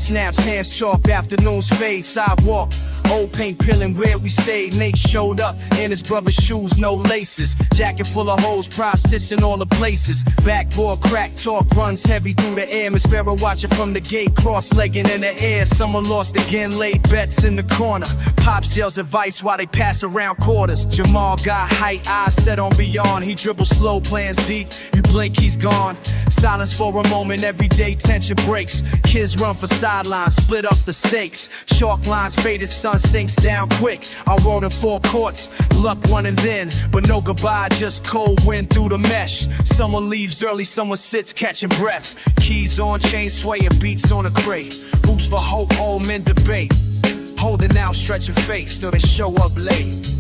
snaps, hands chalk, afternoons fade, sidewalk. Old paint peeling where we stayed. Nate showed up in his brother's shoes, no laces. Jacket full of holes, pride stitched in all the places. Backboard crack talk runs heavy through the air. Miss Sparrow watching from the gate, cross-legging in the air. Someone lost again, laid bets in the corner. Pops yells advice while they pass around quarters. Jamal got height, eyes set on beyond. He dribbles slow, plans deep. You blink, he's gone. Silence for a moment, everyday tension breaks. Kids run for sidelines, split up the stakes. Chalk lines faded, sun sinks down quick. I rode in 4 courts, luck running then. But no goodbye, just cold wind through the mesh. Someone leaves early, someone sits catching breath. Keys on, chain swaying, beats on a crate. Hoops for hope, old men debate. Holding out, stretching face till they show up late.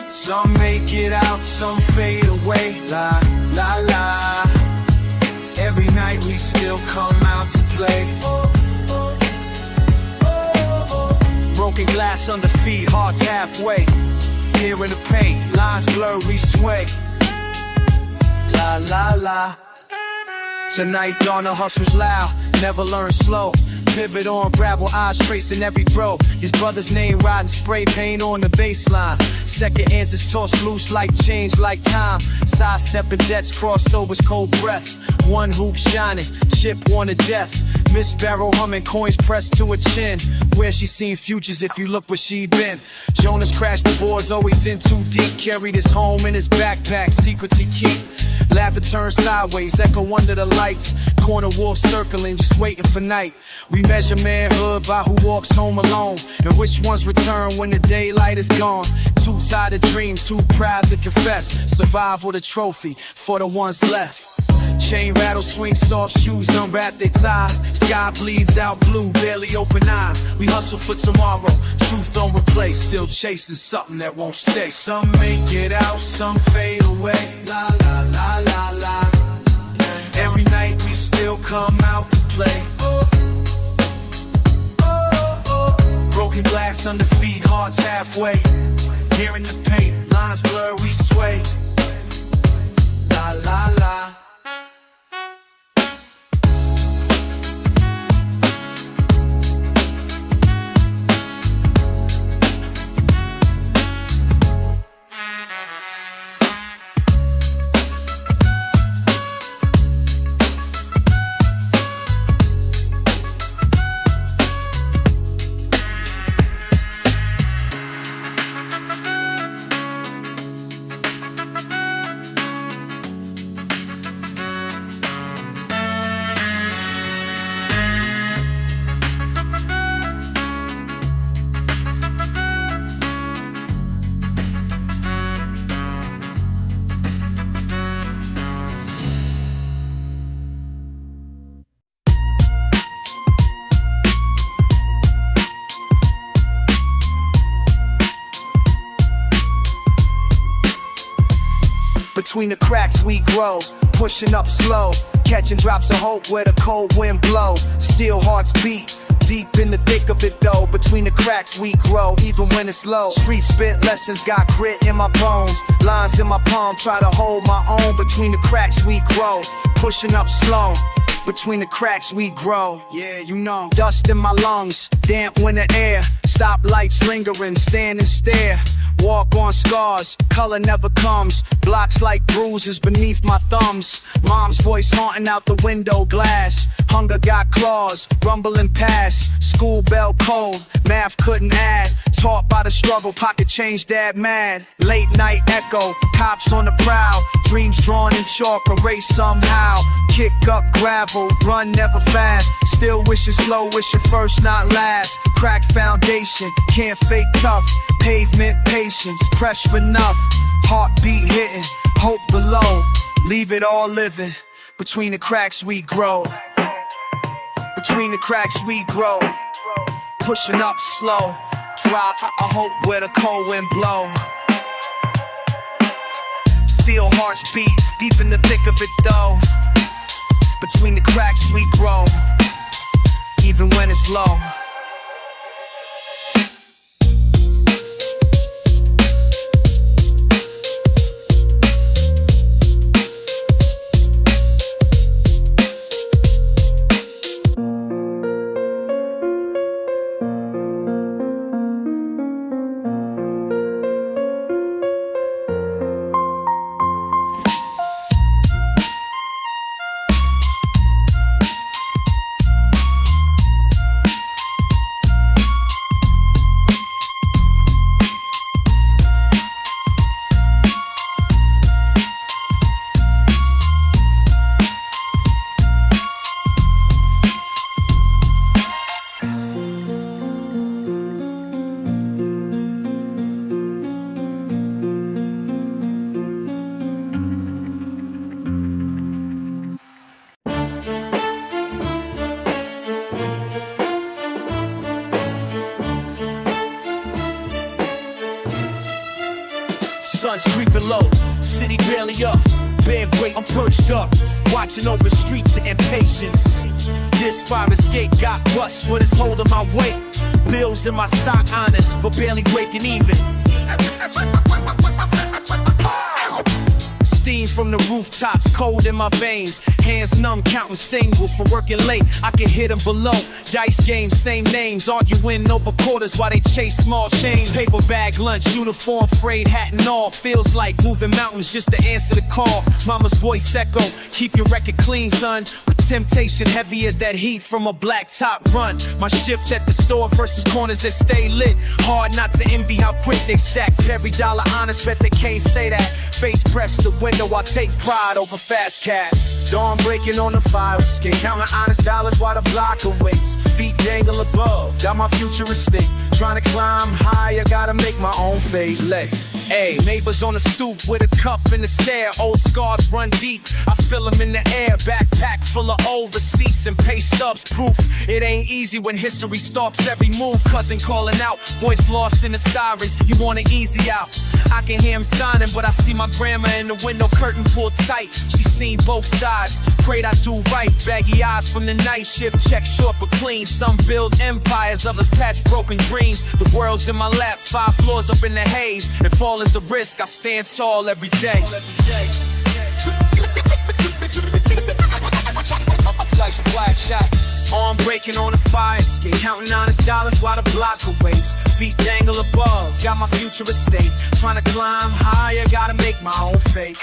Some make it out, some fade away. La, la, la. Every night we still come out to play. Broken glass under feet, hearts halfway. Here in the paint, lines blur, we sway. La, la, la. Tonight dawn, the hustle's loud, never learn slow. Pivot on gravel, eyes tracing every throw. His brother's name riding spray paint on the baseline. Second answers tossed loose like change, like time. Sidestepping debts, crossovers, cold breath. One hoop shining, chip one to death. Miss Barrow humming, coins pressed to her chin. Where she seen futures if you look where she been. Jonas crashed the boards, always in too deep. Carried his home in his backpack, secrets he keep. Laughter turned sideways, echo under the lights. Corner wolf circling, just waiting for night. We measure manhood by who walks home alone, and which ones return when the daylight is gone. Too tired to dream, too proud to confess. Survival the trophy for the ones left. Chain rattle, swing soft shoes, unwrap their ties. Sky bleeds out blue, barely open eyes. We hustle for tomorrow, truth don't replace. Still chasing something that won't stay. Some make it out, some fade away. La la la la la. Every night we still come out to play. Broken glass under feet, hearts halfway. Here in the paint, lines blur, we sway. La la la. Between the cracks we grow, pushing up slow, catching drops of hope where the cold wind blow. Still hearts beat, deep in the thick of it though. Between the cracks we grow, even when it's low. Street spit lessons, got grit in my bones. Lines in my palm, try to hold my own. Between the cracks we grow, pushing up slow. Between the cracks we grow, yeah, you know. Dust in my lungs, damp winter air. Stop lights lingering, stand and stare. Walk on scars, color never comes. Blocks like bruises beneath my thumbs. Mom's voice haunting out the window glass. Hunger got claws, rumbling past. School bell cold, math couldn't add. Taught by the struggle, pocket change dad mad. Late night echo, cops on the prowl. Dreams drawn in chalk, erased somehow. Kick up gravel, run never fast. Still wishing slow, wishing first not last. Cracked foundation, can't fake tough. Pavement patience, pressure enough. Heartbeat hitting, hope below. Leave it all living. Between the cracks we grow. Between the cracks we grow. Pushing up slow. Drop, I hope where the cold wind blow. Still hearts beat, deep in the thick of it though. Between the cracks we grow, even when it's low. sun's creeping low. City barely up, bed weight, I'm perched up, watching over streets of impatience. This fire escape got rust, but it's holding my weight. Bills in my sock, honest, but barely breaking even. Steam from the rooftops, cold in my veins. Hands numb, counting singles from working late. I can hit them below. Dice games, same names. Arguing over quarters while they chase small change. Paper bag lunch, uniform, frayed hat and all. Feels like moving mountains just to answer the call. Mama's voice echo, keep your record clean, son. Temptation heavy as that heat from a black top run. My shift at the store versus corners that stay lit. Hard not to envy how quick they stack. Every dollar honest, bet they can't say that. Face pressed the window, I take pride over fast cash. Dawn breaking on the fire escape, counting honest dollars while the block awaits. Feet dangle above, got my future at stake. Trying to climb higher, gotta make my own fate. Hey, neighbors on the stoop with a cup in the stare. Old scars run deep, I feel them in the air. Backpack full of old receipts and pay stubs. Proof it ain't easy when history stalks every move. Cousin calling out, voice lost in the sirens. You want an easy out? I can hear him signing, but I see my grandma in the window, curtain pulled tight. She seen both sides, prayed I do right. Baggy eyes from the night shift, check short but clean. Some build empires, others patch broken dreams. The world's in my lap, 5 floors up in the haze. And fall is the risk, I stand tall every day. Flash shot, arm breaking on the fire escape, counting honest dollars while the block awaits. Feet dangle above, got my future at stake. Trying to climb higher, gotta make my own fate.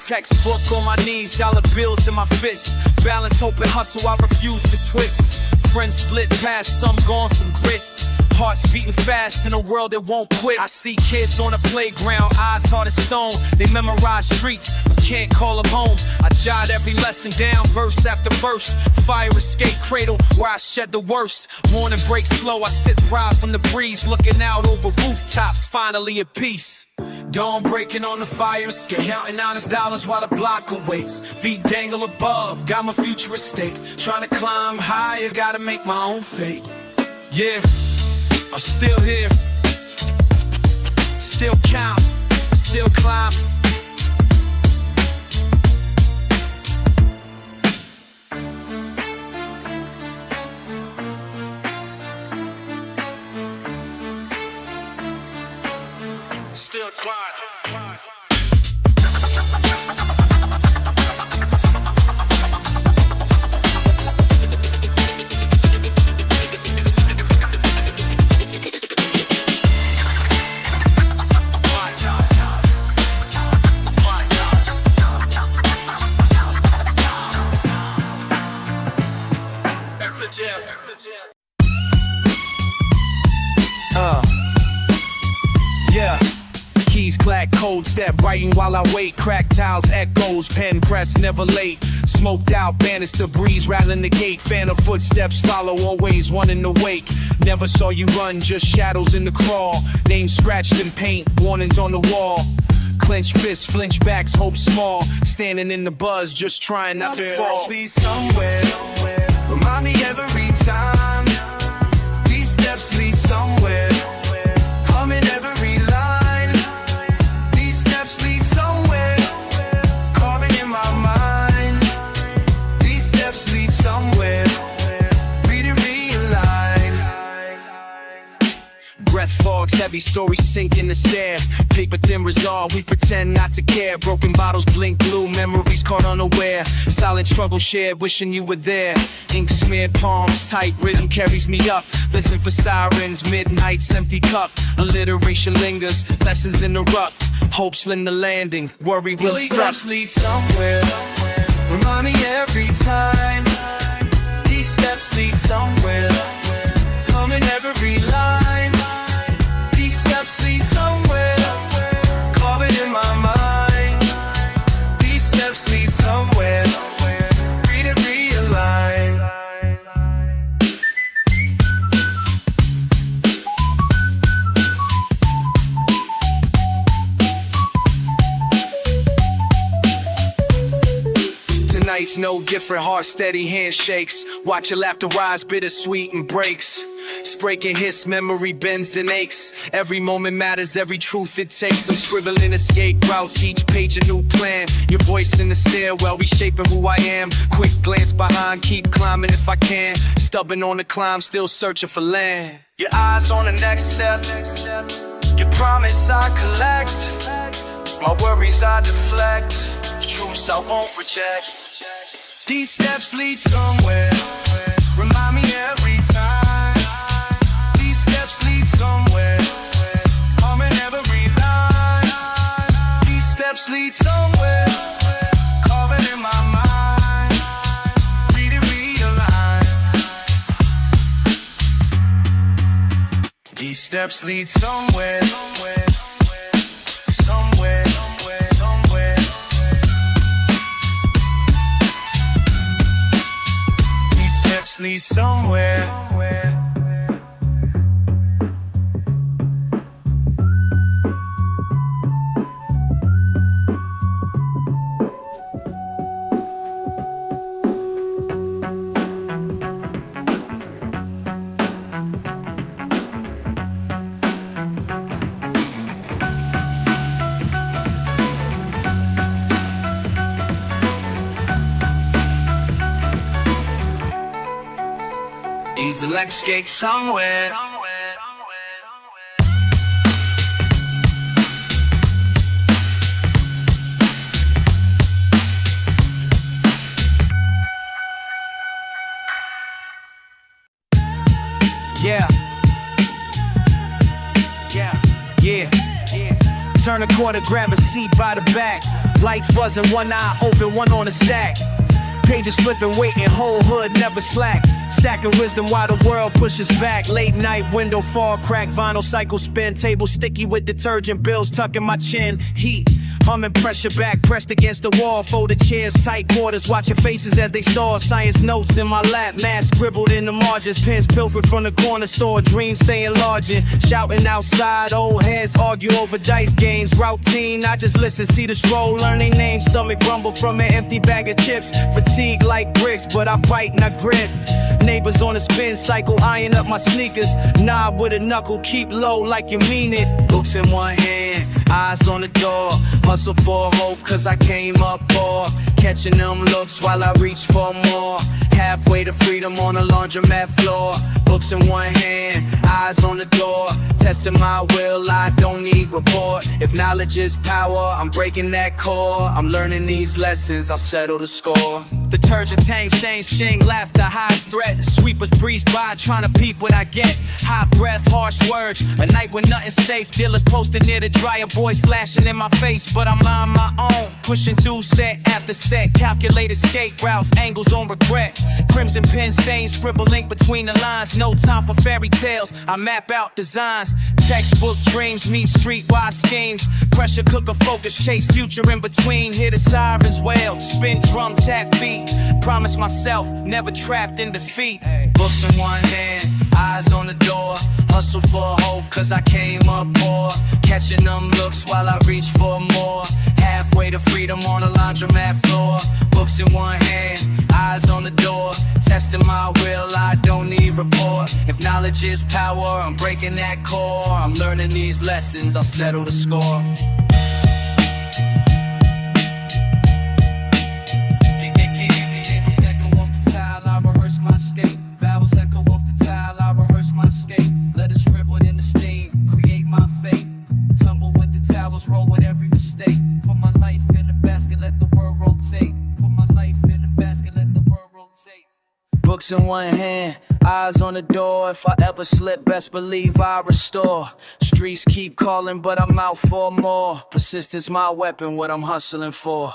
Textbook on my knees, dollar bills in my fists. Balance, hope and hustle, I refuse to twist. Friends split past, some gone, some grit. Hearts beating fast in a world that won't quit. I see kids on the playground, eyes hard as stone. They memorize streets, but can't call them home. I jot every lesson down, verse after verse. Fire escape cradle, where I shed the worst. Morning breaks slow, I sit proud from the breeze. Looking out over rooftops, finally at peace. Dawn breaking on the fire escape, counting honest dollars while the block awaits. Feet dangle above, got my future at stake. Trying to climb higher, gotta make my own fate. Yeah, I'm still here, still count, still climb. Still climb. Yeah. Keys clack, cold step, writing while I wait. Crack tiles, echoes, pen press, never late. Smoked out, banister breeze, rattling the gate. Fan of footsteps follow, always one in the wake. Never saw you run, just shadows in the crawl. Name scratched in paint, warnings on the wall. Clench fists, flinch backs, hope small. Standing in the buzz, just trying not to fall. Lead somewhere, remind me every time. These steps lead somewhere, humming every line. These steps lead somewhere, carving in my mind. These steps lead somewhere, read it, realign. Breath fogs, heavy stories sink in the stare. Paper thin resolve, we pretend not to care. Broken bottles blink blue, memories caught unaware. Silent struggle shared, wishing you were there. Ink smeared palms, tight rhythm carries me up. Listen for sirens, midnight's empty cup. Alliteration lingers, lessons in the ruck. Hopes in the landing, worry will These struck. steps lead somewhere, remind me every time. These steps lead somewhere, humming every line. These steps lead somewhere, carving in my mind. These steps lead somewhere, read it, realign. Tonight's no different, heart steady handshakes. Watch your laughter rise, bittersweet and breaks. It's breaking hits, memory bends and aches. Every moment matters, every truth it takes. I'm scribbling escape routes, each page a new plan. Your voice in the stairwell, reshaping who I am. Quick glance behind, keep climbing if I can. Stubborn on the climb, still searching for land. Your eyes on the next step. Your promise I collect. My worries I deflect. The truths I won't reject. These steps lead somewhere. Remind me every time. These steps lead somewhere. Humming every line. These steps lead somewhere. Carving in my mind. Read it, realign. These steps lead somewhere. Somewhere. Somewhere. These steps lead somewhere. These electric skates somewhere. Yeah. Turn a corner, grab a seat by the back. Lights buzzing, one eye open, one on a stack. Pages flipping, waiting, whole hood never slack. Stacking wisdom while the world pushes back. Late night, window fog, crack, vinyl cycle spin. Table sticky with detergent, bills tucking my chin. Heat, humming, pressure back, pressed against the wall. Folded chairs, tight quarters, watching faces as they stall. Science notes in my lap, math scribbled in the margins. Pens pilfered from the corner store, dreams stay enlarging. Shouting outside, old heads argue over dice games. Routine, I just listen, see the stroll, learn their names. Stomach rumble from an empty bag of chips. Fatigue like bricks, but I bite and I grit. Neighbors on a spin cycle, eyeing up my sneakers. Knob with a knuckle, keep low like you mean it. Books in one hand, eyes on the door. Hustle for hope, cause I came up poor. Catching them looks while I reach for more. Halfway to freedom on a laundromat floor. Books in one hand, eyes on the door. Testing my will, I don't need report. If knowledge is power, I'm breaking that core. I'm learning these lessons, I'll settle the score. Detergent tank, change, ching, laughter, high threat. Sweepers breeze by, trying to peep what I get. High breath, harsh words, a night when nothing's safe. Dealers posted near the dryer, boys flashing in my face. But I'm on my own, pushing through set after set. Calculated skate routes, angles on regret. Crimson pen stains, scribble ink between the lines. No time for fairy tales, I map out designs. Textbook dreams meet streetwise schemes. Pressure cooker focus, chase future in between. Hear the sirens wail, spin drum, tap feet. Promise myself, never trapped in defeat. Books in one hand, eyes on the door. Hustle for hope, cause I came up poor. Catching them looks while I reach for more. Halfway to freedom on a laundromat floor. Books in one hand, eyes on the door. Testing my will, I don't need report. If knowledge is power, I'm breaking that core. I'm learning these lessons, I'll settle the score. Vowels echo off the tile, I rehearse my escape. Let it scribble in the stain, create my fate. Tumble with the towels, roll with every mistake. Put my life in the basket, let the world rotate. Put my life in the basket, let the world rotate. Books in one hand, eyes on the door. If I ever slip, best believe I restore. Streets keep calling, but I'm out for more. Persistence my weapon, what I'm hustling for.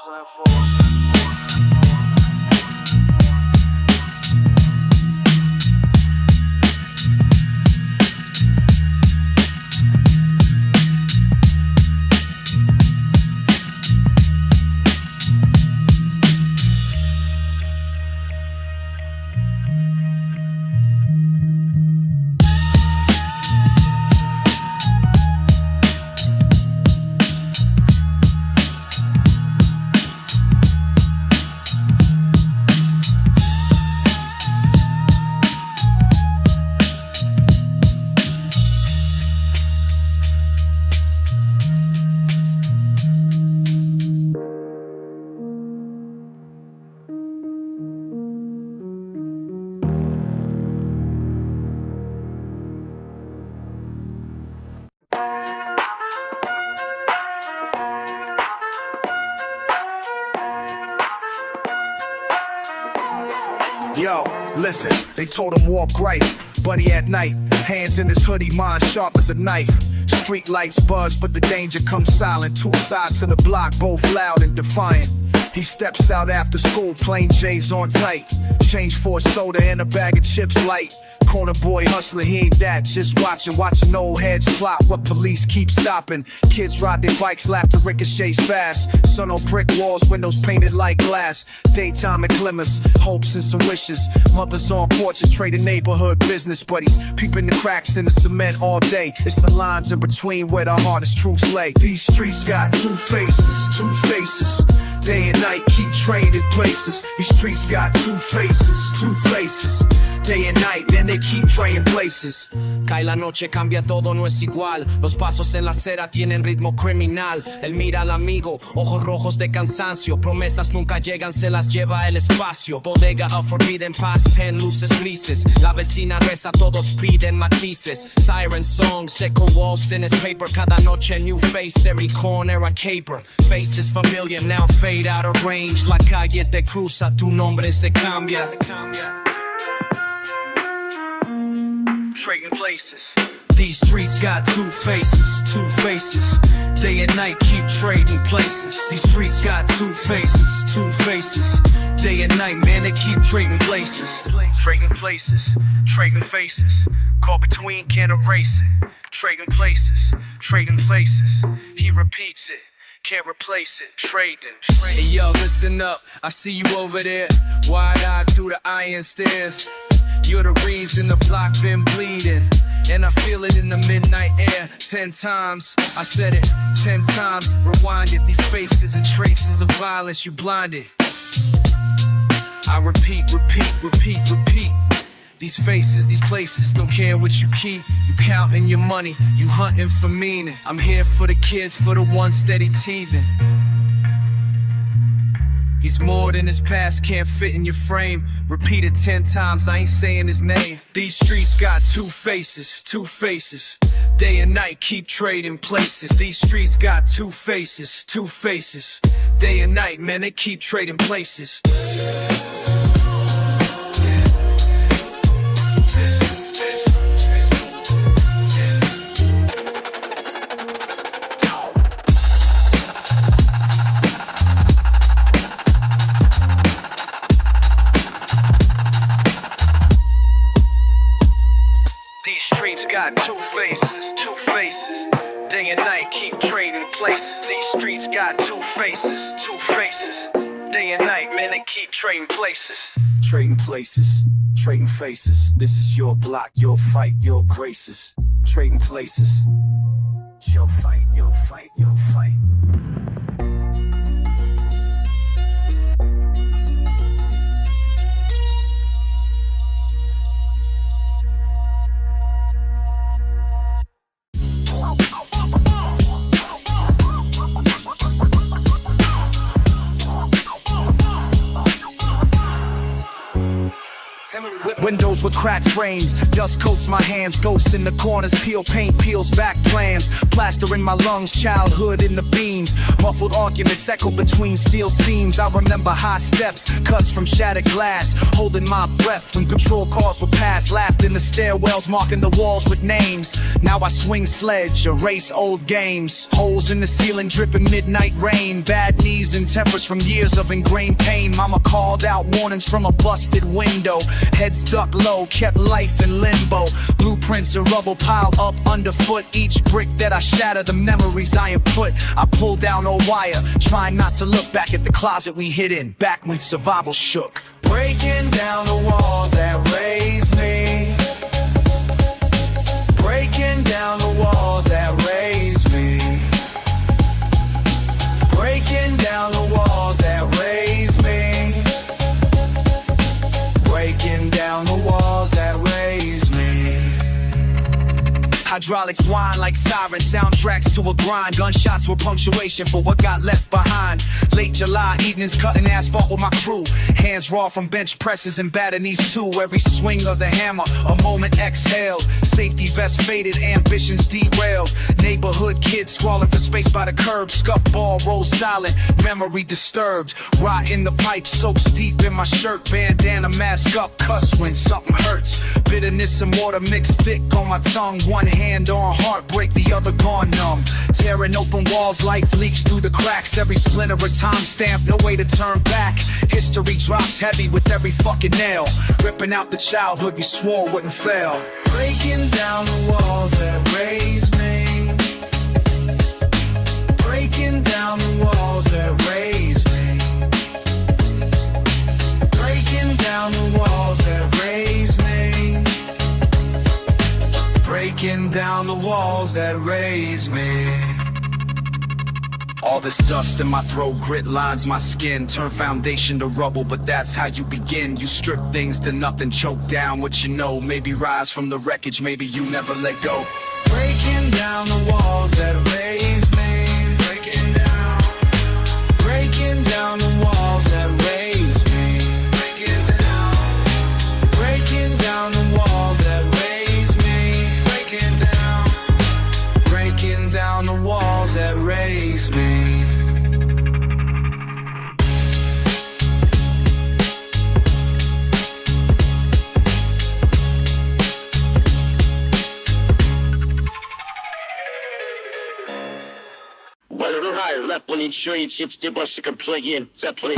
Yo, listen, they told him walk right, buddy at night. Hands in his hoodie, mind sharp as a knife. Street lights buzz, but the danger comes silent. Two sides to the block, both loud and defiant. He steps out after school, plain J's on tight. Change for a soda and a bag of chips light. Corner boy hustler, he ain't that. Just watching old heads plot what police keep stopping. Kids ride their bikes, laugh to ricochets fast. Sun on brick walls, windows painted like glass. Daytime and glimmers, hopes and some wishes. Mothers on porches, trading neighborhood business buddies. Peeping the cracks in the cement all day. It's the lines in between where the hardest truths lay. These streets got two faces, two faces. Day and night keep trading places. These streets got two faces, two faces. Day and night, then they keep trading places. Cae la noche, cambia todo, no es igual. Los pasos en la acera tienen ritmo criminal. Él mira al amigo, ojos rojos de cansancio. Promesas nunca llegan, se las lleva el espacio. Bodega of forbidden past, 10 luces grises. La vecina reza, todos piden matices. Siren songs, echo walls, thin as paper. Cada noche new face, every corner a caper. Faces familiar, now fade out of range. La calle te cruza, tu nombre se cambia. Trading places. These streets got two faces, two faces. Day and night keep trading places. These streets got two faces, two faces. Day and night, man, they keep trading places. Trading places, trading faces. Caught between, can't erase it. Trading places, trading places. He repeats it, can't replace it. Trading. Hey yo, listen up, I see you over there. Wide-eyed through the iron stairs. You're the reason the block been bleeding. And I feel it in the midnight air. 10 times, I said it 10 times. Rewind it, these faces and traces of violence, you blinded. I repeat, repeat, repeat, repeat. These faces, these places, don't care what you keep. You counting your money, you hunting for meaning. I'm here for the kids, for the ones steady teething. He's more than his past, can't fit in your frame. Repeat it 10 times, I ain't saying his name. These streets got two faces, two faces. Day and night keep trading places. These streets got two faces, two faces. Day and night, man, they keep trading places. Got two faces, two faces. Day and night keep trading places. These streets got two faces, two faces. Day and night, man, they keep trading places. Trading places, trading faces. This is your block, your fight, your graces. Trading places. It's your fight, your fight, your fight. Windows with cracked frames, dust coats my hands, ghosts in the corners, peel paint, peels back plans, plaster in my lungs, childhood in the beams, muffled arguments echo between steel seams. I remember high steps, cuts from shattered glass, holding my breath when patrol cars would pass, laughed in the stairwells, marking the walls with names. Now I swing sledge, erase old games, holes in the ceiling dripping midnight rain, bad knees and tempers from years of ingrained pain. Mama called out warnings from a busted window, heads stuck low, kept life in limbo. Blueprints and rubble piled up underfoot. Each brick that I shatter, the memories I input. I pull down a wire, trying not to look back at the closet we hid in, back when survival shook. Breaking down the walls that raised me. Breaking down the walls that raised me. Breaking down the walls that raised me. Breaking down the walls that raised me. Hydraulic Hydraulics whine like sirens, soundtracks to a grind. Gunshots were punctuation for what got left behind. Late July evenings cutting asphalt with my crew. Hands raw from bench presses and batting these two. Every swing of the hammer, a moment exhaled. Safety vest faded, ambitions derailed. Neighborhood kids scrawling for space by the curb. Scuff ball rolls silent, memory disturbed. Rot in the pipe soaks deep in my shirt. Bandana mask up, cuss when something hurts. Bitterness and water mixed thick on my tongue. One hand on heartbreak, the other gone numb. Tearing open walls, life leaks through the cracks. Every splinter a timestamp, no way to turn back. History drops heavy with every fucking nail. Ripping out the childhood we swore wouldn't fail. Breaking down the walls that raised me. Breaking down the walls that raised me. Breaking down the walls that raised me. Breaking down the walls that raised me. All this dust in my throat, grit lines my skin. Turn foundation to rubble, but that's how you begin. You strip things to nothing, choke down what you know. Maybe rise from the wreckage, maybe you never let go. Breaking down the walls that raised me. Breaking down. Breaking down the walls that raised me. Breaking down. Breaking down the walls that raised me. Breaking down. Breaking down the walls that raised me. Left one insurance chips, the bus can play in Zeppelin.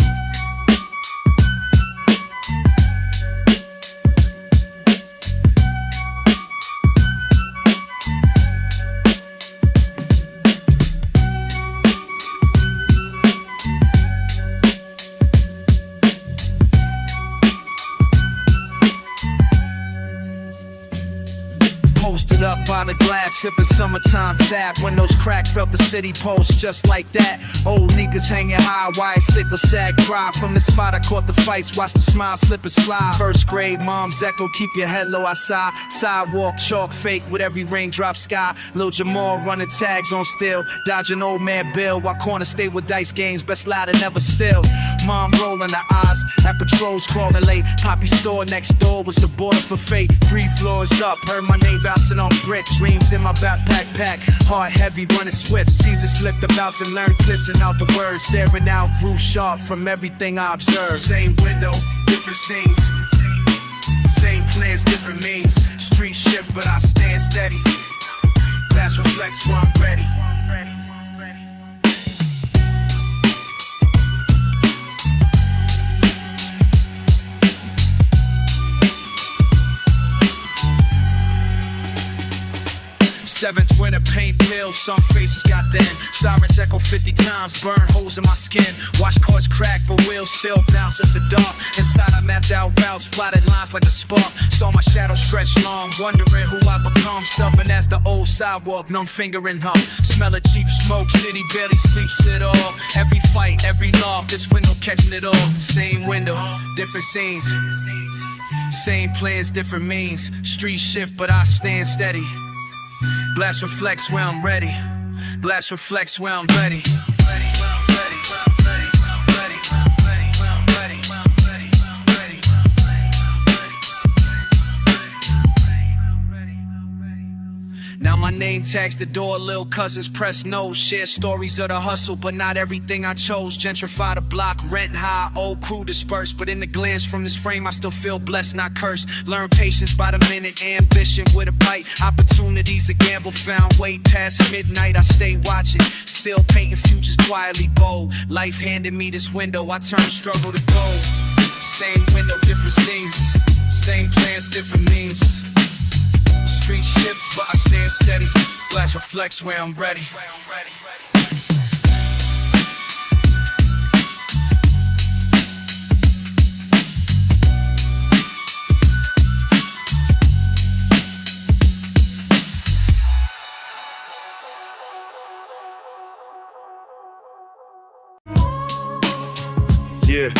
Posted up by the glass, sipping summertime tap. Windows cracked, felt the city pulse just like that. Old niggas hanging high, wire stick with sad cry. From the spot I caught the fights, watched the smile slip and slide. First grade, mom's echo, keep your head low outside. Sidewalk, chalk fake with every raindrop sky. Lil Jamal running tags on still, dodging old man Bill. While corner stay with dice games, best lie to never still. Mom rolling her eyes at patrols crawling late. Poppy store next door was the border for fate. 3 floors up, heard my name bouncing on brick. Dreams in my backpack pack, heart heavy, running swift. Caesars flipped the bounce and learned, listen out the words. Staring out, grew sharp from everything I observed. Same window, different scenes. Same plans, different means. Street shift, but I stand steady. Glass reflects when I'm ready. Seventh winter paint pills, some faces got thin. Sirens echo 50 times, burn holes in my skin. Watch cars crack, but wheels still bounce at the dark. Inside I mapped out routes, plotted lines like a spark. Saw my shadow stretch long, wondering who I become. Stubborn as the old sidewalk, numb finger and hum. Smell of cheap smoke, city barely sleeps at all. Every fight, every law, this window catching it all. Same window, different scenes. Same plans, different means. Street shift, but I stand steady. Glass reflects where I'm ready. Glass reflects where I'm ready. Now my name tags the door, lil' cousins press no. Share stories of the hustle, but not everything I chose. Gentrify the block, rent high, old crew dispersed. But in the glance from this frame, I still feel blessed, not cursed. Learn patience by the minute, ambition with a bite. Opportunities, a gamble found way past midnight. I stay watching, still painting futures quietly bold. Life handed me this window, I turn struggle to gold. Same window, different scenes. Same plans, different means. Street shift, but I stand steady. Glass reflects where I'm ready. Yeah,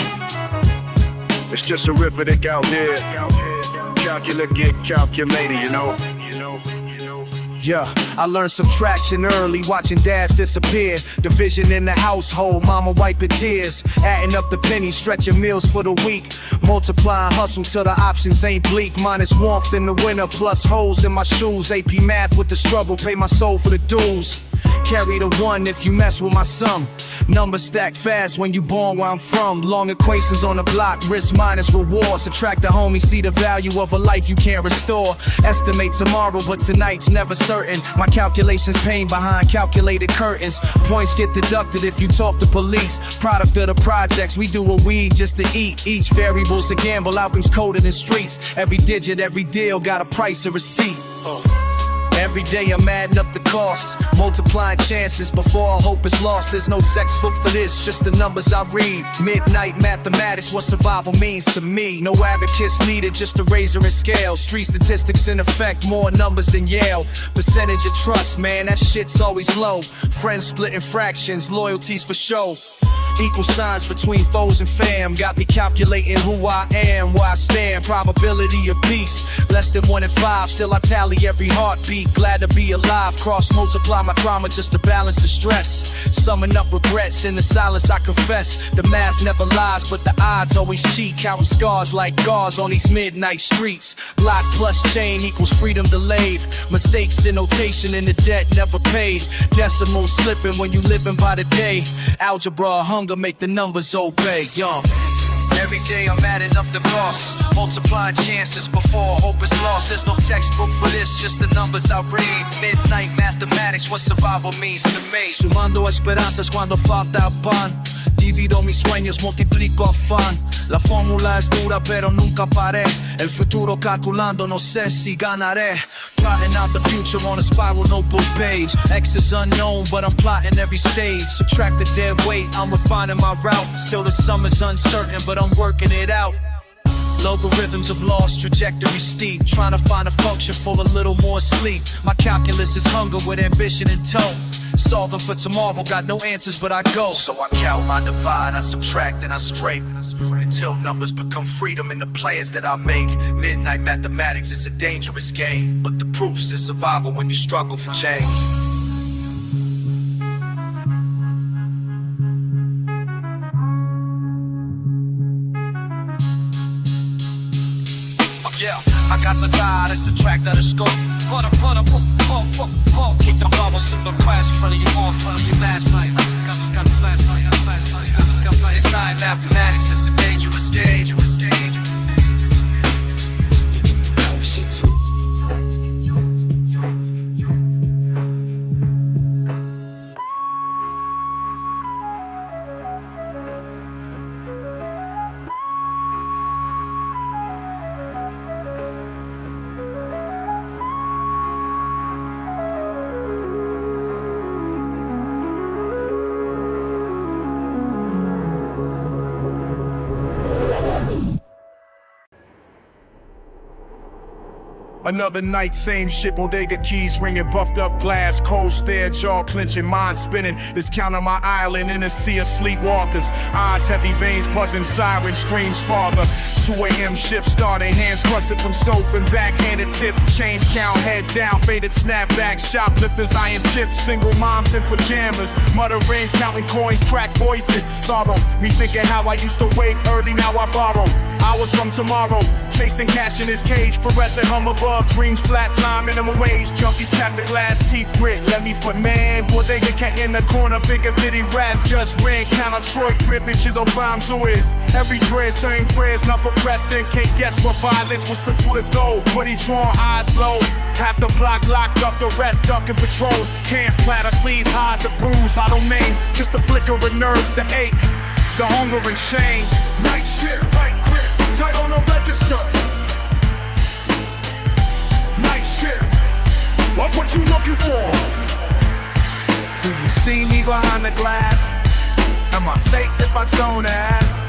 it's just arithmetic out there. Calculate get calculated, you know. Yeah, I learned subtraction early, watching dads disappear. Division in the household, mama wiping tears. Adding up the pennies, stretching meals for the week. Multiplying hustle till the options ain't bleak. Minus warmth in the winter, plus holes in my shoes. AP math with the struggle, pay my soul for the dues. Carry the one if you mess with my sum. Numbers stack fast when you born where I'm from. Long equations on the block, risk minus reward. Subtract the homie, see the value of a life you can't restore. Estimate tomorrow, but tonight's never certain. My calculations pain behind calculated curtains. Points get deducted if you talk to police. Product of the projects, we do what we just to eat. Each variable's a gamble, outcomes coded in streets. Every digit, every deal got a price, a receipt. Every day I'm adding up the costs, multiplying chances before all hope is lost. There's no textbook for this, just the numbers I read. Midnight mathematics, what survival means to me. No abacus needed, just a razor and scale. Street statistics in effect, more numbers than Yale. Percentage of trust, man, that shit's always low. Friends splitting fractions, loyalties for show. Equal signs between foes and fam. Got me calculating who I am, where I stand. Probability of peace, less than 1 in 5. Still I tally every heartbeat, glad to be alive. Cross multiply my trauma just to balance the stress. Summing up regrets, in the silence I confess. The math never lies, but the odds always cheat. Counting scars like gauze on these midnight streets. Block plus chain equals freedom delayed. Mistakes in notation and the debt never paid. Decimals slipping when you living by the day. Algebra, hunger make the numbers obey, young. Every day I'm adding up the costs, multiplying chances before hope is lost. There's no textbook for this, just the numbers I read. Midnight mathematics, what survival means to me. Sumando esperanzas cuando falta pan. Divido mis sueños, multiplico afán. La fórmula es dura pero nunca paré. El futuro calculando, no sé si ganaré. Plotting out the future on a spiral notebook page. X is unknown, but I'm plotting every stage. Subtract the dead weight, I'm refining my route. Still the sum is uncertain, but I'm working it out. Logarithms of lost, trajectory steep. Trying to find a function for a little more sleep. My calculus is hunger with ambition in tow. Solving for tomorrow, got no answers but I go. So I count, I divide, I subtract and I scrape until numbers become freedom in the plans that I make. Midnight mathematics is a dangerous game, but the proofs is survival when you struggle for change. Yeah, I got the divide and subtract out of scope. Keep the bubbles in the class in front of you, on front of you last night. Got the flashlight. Inside mathematics, it's a dangerous game. Another night, same shit, bodega keys ringing, buffed up glass, cold stare, jaw clenching, mind spinning. This count on my island in a sea of sleepwalkers. Eyes heavy, veins buzzing, siren screams father. 2 a.m. shift starting, hands crusted from soap and backhanded tips. Change count, head down, faded snapback, shoplifters, iron chips, single moms in pajamas, muttering, counting coins, crack voices, sorrow. Me thinking how I used to wake early, now I borrow. Hours from tomorrow, chasing cash in his cage, fluorescent hum above, dreams flatline, minimum wage, junkies tap the glass, teeth grit, let me for man, bodega cat in the corner, bigger bitty rats, just ring, count on Troy, crib, bitches on bombs, who is every dread, saying prayers, knuckle pressed in, can't guess what violence was simple to go, but he drawn, eyes low, half the block locked up, the rest ducking patrols, hands platter, sleeves hide the bruise, I don't name, just a flicker of nerves, the ache, the hunger and shame. Night shift, right grip, tight on the register. Night shift, what you looking for? Do you see me behind the glass? Am I safe if I don't ask?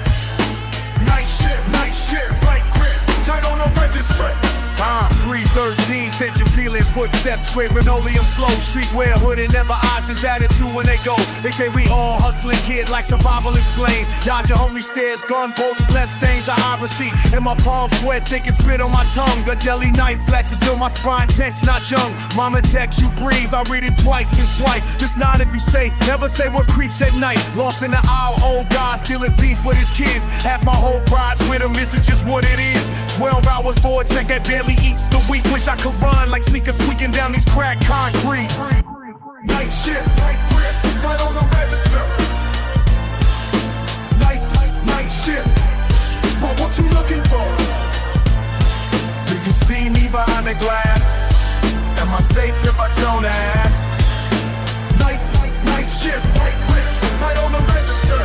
Night shift, right grip, tight on the register. 313, tension peeling footsteps, spray linoleum slow, streetwear hood and never options added to when they go. They say we all hustling kid like survival explains. Dodge your hungry stares, gun bolts, left stains, a high receipt. And my palms sweat, thick and spit on my tongue. A deli knife flashes till my spine tense, not young. Mama text you breathe, I read it twice, then swipe. Just nod if you say, never say what creeps at night. Lost in the aisle, old guy stealing beats with his kids. Half my whole bride's with him, this is just what it is. 12 hours for a check that barely eats the week. Wish I could run like sneakers squeaking down these cracked concrete. Night shift, tight grip, tight on the register. Night shift, but what you looking for? Do you see me behind the glass? Am I safe if I don't ask? Night shift, tight grip, tight on the register.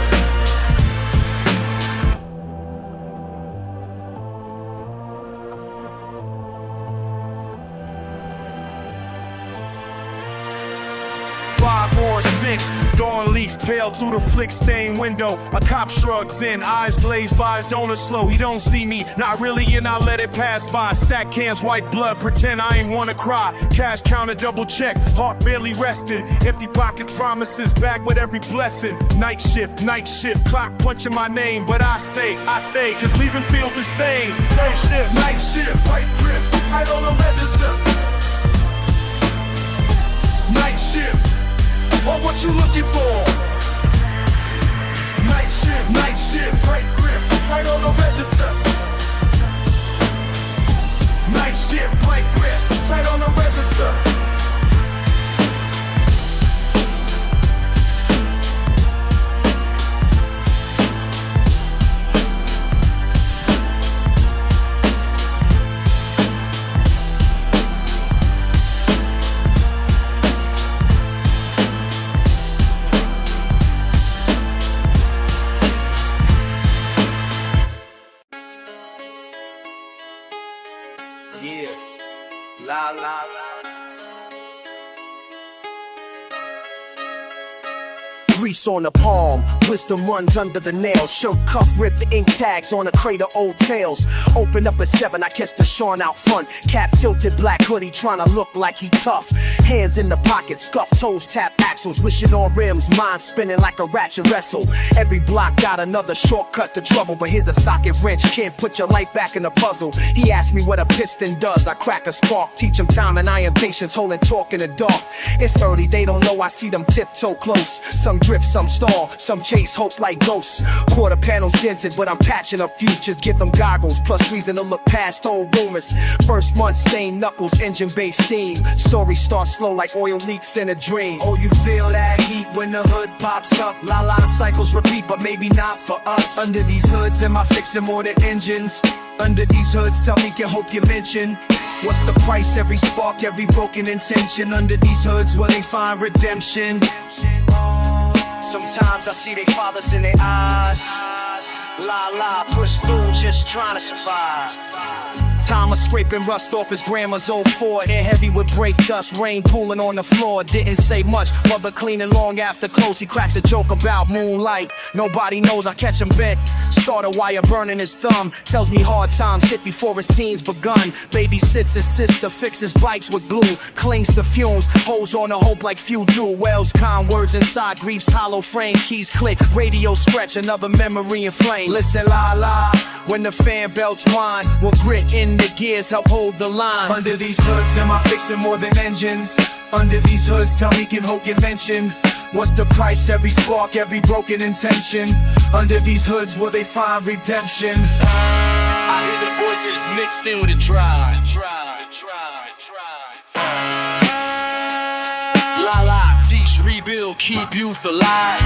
Five or six, dawn leaks pale through the flick stained window. A cop shrugs in, eyes glazed by his donor slow. He don't see me, not really, and I let it pass by. Stack cans, white blood, pretend I ain't wanna cry. Cash counter, double check, heart barely resting. Empty pockets, promises, back with every blessing. Night shift, clock punching my name, but I stay, cause leaving feel the same. Night shift, tight grip, tight on the register. Night shift, or what you looking for? Night shift, tight grip, tight on the register. Night shift, tight grip, tight on the register. Yeah, la la la. Grease on the palm, wisdom runs under the nail. Shirt cuff ripped, the ink tags on a crate of old tales. Open up at 7, I catch the Sean out front. Cap tilted, black hoodie, trying to look like he tough. Hands in the pocket, scuffed toes, tap axles. Wishing on rims, mind spinning like a ratchet wrestle. Every block got another shortcut to trouble, but here's a socket wrench. Kid, put your life back in the puzzle. He asked me what a piston does. I crack a spark, teach him time and iron patience, holding talk in the dark. It's early, they don't know I see them tiptoe close. Some drift, some stall, some chase hope like ghosts. Quarter panels dented, but I'm patching up futures. Give them goggles, plus reason to look past old rumors. First month stained knuckles, engine based steam. Story starts slow like oil leaks in a dream. Oh, you feel that heat when the hood pops up. La la cycles repeat, but maybe not for us. Under these hoods, am I fixing more than engines? Under these hoods, tell me, can hope you mention? What's the price? Every spark, every broken intention. Under these hoods, will they find redemption? Sometimes I see they fathers in their eyes. La la, push through, just trying to survive. Thomas scraping rust off his grandma's old Ford. Air heavy with brake dust, rain pooling on the floor. Didn't say much, mother cleaning long after close. He cracks a joke about moonlight. Nobody knows, I catch him bent. Starter wire burning his thumb. Tells me hard times hit before his teens begun. Babysits his sister, fixes bikes with glue. Clings to fumes, holds on to hope like few do. Wells calm words inside, grief's hollow frame. Keys click, radio scratch, another memory in flame. Listen la la, when the fan belts whine. We'll grit in the gears, help hold the line. Under these hoods, am I fixing more than engines? Under these hoods, tell me, can hope get mentioned? What's the price? Every spark, every broken intention. Under these hoods, will they find redemption? I hear the voices mixed in with a drive. La la, teach, rebuild, keep youth alive.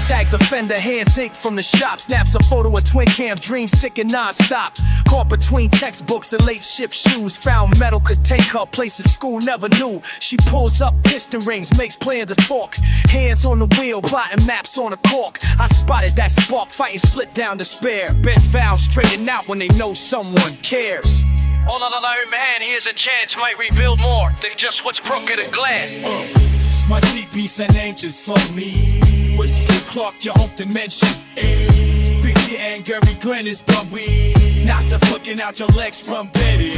Tags offender, handshake from the shop. Snaps a photo of twin cams, dreams sick and non-stop. Caught between textbooks and late shift shoes. Found metal could take her places school never knew. She pulls up piston rings, makes plans to talk. Hands on the wheel, plotting maps on a cork. I spotted that spark, fighting split down despair. Bent vows straighten out when they know someone cares. All alone, man, here's a chance, might rebuild more than just what's broken and glad. my GPs and angels for me. Whiskey Clark, your home dimension. Biggie and Gary Glenn is but we not to fucking out your legs from Betty.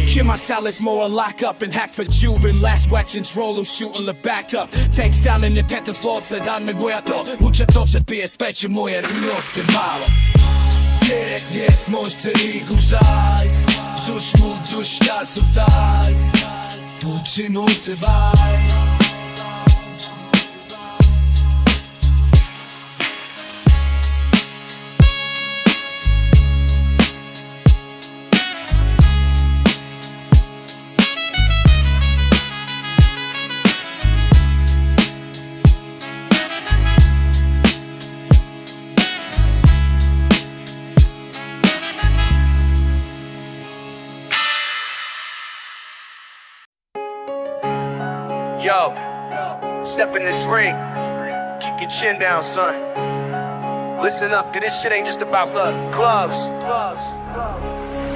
Here my salads more lock up and hack for Cuban. Last watchings roll shooting the back up. Takes down in the 10th floor, se danme guato. Mucha dobrze pije specie moje ruloty mało. Jest monster guzaj. Cóż mu dusz czasów daj. Tu czy motywaj. Yo, step in this ring. Keep your chin down, son. Listen up, 'cause this shit ain't just about clubs.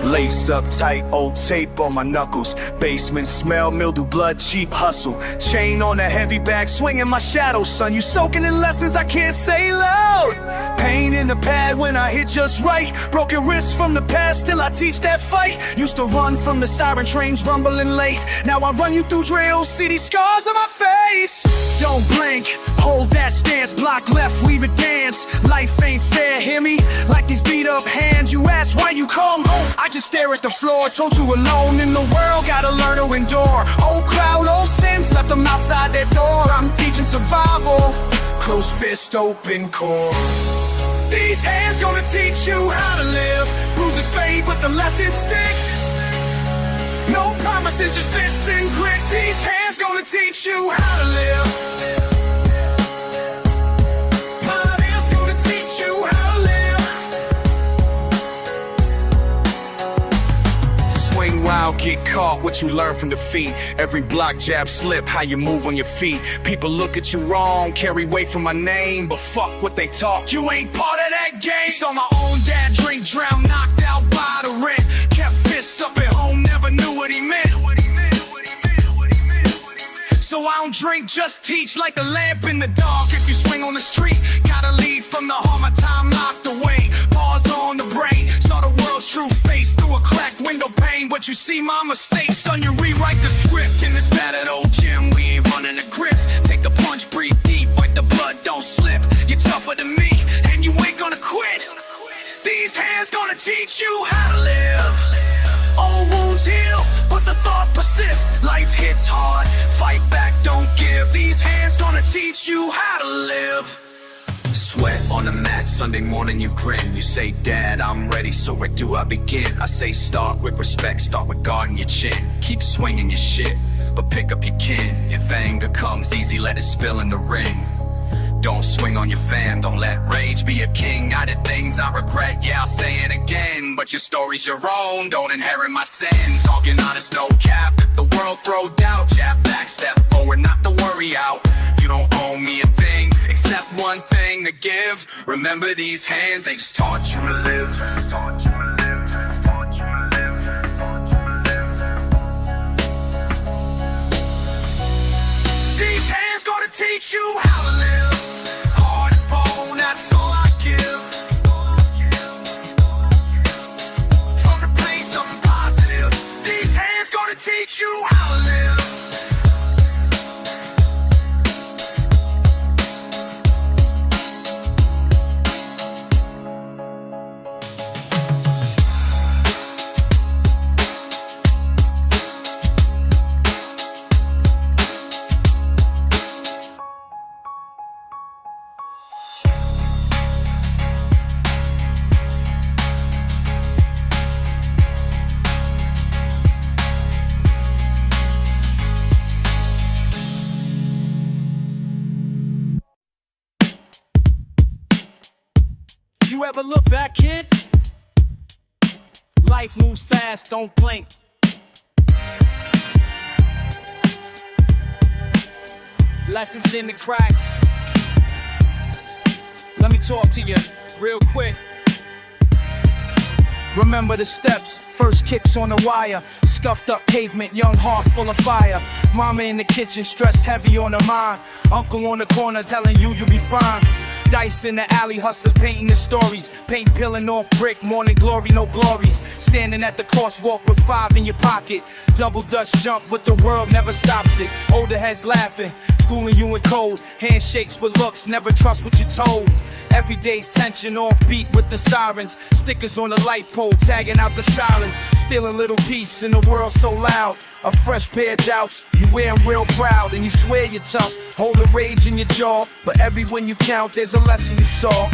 Lace up tight, old tape on my knuckles. Basement smell, mildew, blood, cheap hustle. Chain on a heavy bag, swinging my shadow, son. You soaking in lessons I can't say loud. Pain in the pad when I hit just right. Broken wrists from the past, still I teach that fight. Used to run from the siren trains, rumbling late. Now I run you through drills, see these scars on my face. Don't blink, hold that stance. Block left, weave a dance. Life ain't fair, hear me? Like these beat up hands. You ask why you come home, I just stare at the floor. Told you alone in the world, gotta learn to endure. Old crowd, old sins, left them outside their door. I'm teaching survival, close fist, open core. These hands gonna teach you how to live. Bruises fade, but the lessons stick. No promises, just fists and grit. These hands gonna teach you how to live. My hands gonna teach you how to live. Swing wild, get caught, what you learn from defeat. Every block, jab, slip, how you move on your feet. People look at you wrong, carry weight from my name, but fuck what they talk, you ain't part of that game. Saw my own dad drink, drown, knocked out by the rent. Kept fists up at home, never knew what he meant. So I don't drink, just teach, like the lamp in the dark. If you swing on the street, gotta lead from the heart, my time locked away. Pause on the brain, saw the world's true face through a cracked window pane. But you see my mistakes, son, you rewrite the script. In this battered old gym, we ain't running a grip. Take the punch, breathe deep, wipe the blood, don't slip. You're tougher than me, and you ain't gonna quit. These hands gonna teach you how to live. Old wounds heal, but the thought persists. Life hits hard, fight back, don't give. These hands gonna teach you how to live. Sweat on the mat, Sunday morning you grin. You say, Dad, I'm ready, so where do I begin? I say, start with respect, start with guarding your chin. Keep swinging your shit, but pick up your kin. If anger comes easy, let it spill in the ring. Don't swing on your fan, don't let rage be a king. I did things I regret, yeah, I'll say it again. But your story's your own, don't inherit my sin. Talking honest, no cap. If the world throw doubt, jab back, step forward, not to worry out. You don't owe me a thing, except one thing to give. Remember these hands, they just taught you to live. Just taught you to live, just taught you to live, just taught you to live. These hands gonna teach you how to live. Heart and bone, that's all I give. From the place of positive, these hands gonna teach you how to live. You ever look back, kid? Life moves fast, don't blink. Lessons in the cracks. Let me talk to you real quick. Remember the steps, first kicks on the wire. Scuffed up pavement, young heart full of fire. Mama in the kitchen, stress heavy on her mind. Uncle on the corner telling you you'll be fine. Dice in the alley, hustlers painting the stories. Paint peeling off brick, morning glory, no glories. Standing at the crosswalk with 5 in your pocket. Double Dutch jump, but the world never stops it. Older heads laughing, schooling you in code. Handshakes for looks, never trust what you're told. Every day's tension, off beat with the sirens. Stickers on the light pole, tagging out the silence. Stealing a little peace in a world so loud. A fresh pair of doubts, you wear 'em real proud. And you swear you're tough, hold the rage in your jaw. But every win you count, there's a lesson you saw.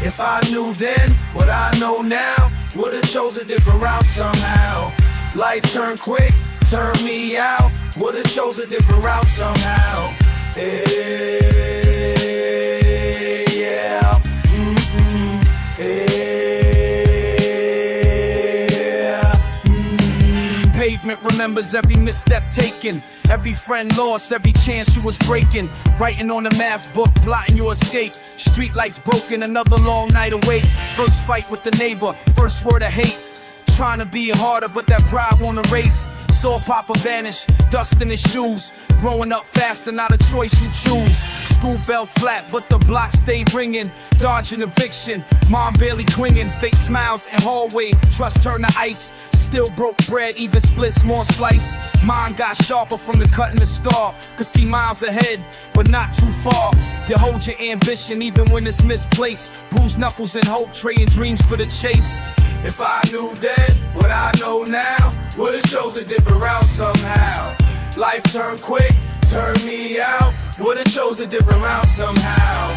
If I knew then what I know now, would've chose a different route somehow. Life turned quick, turned me out. Would've chose a different route somehow. Yeah. Pavement remembers every misstep taken, every friend lost, every chance you was breaking. Writing on the math book, plotting your escape. Street lights broken, another long night awake. First fight with the neighbor, first word of hate. Trying to be harder, but that pride won't erase. Saw Papa vanish, dust in his shoes. Growing up faster, not a choice you choose. School bell flat, but the block stayed ringing. Dodging eviction, mom barely clinging. Fake smiles in hallway, trust turned to ice. Still broke bread, even split small slice. Mine got sharper from the cut and the scar. Could see miles ahead, but not too far. You hold your ambition even when it's misplaced. Bruised knuckles and hope, trading dreams for the chase. If I knew then what I know now, would've chose a different route somehow. Life turned quick, turned me out. Would've chose a different route somehow.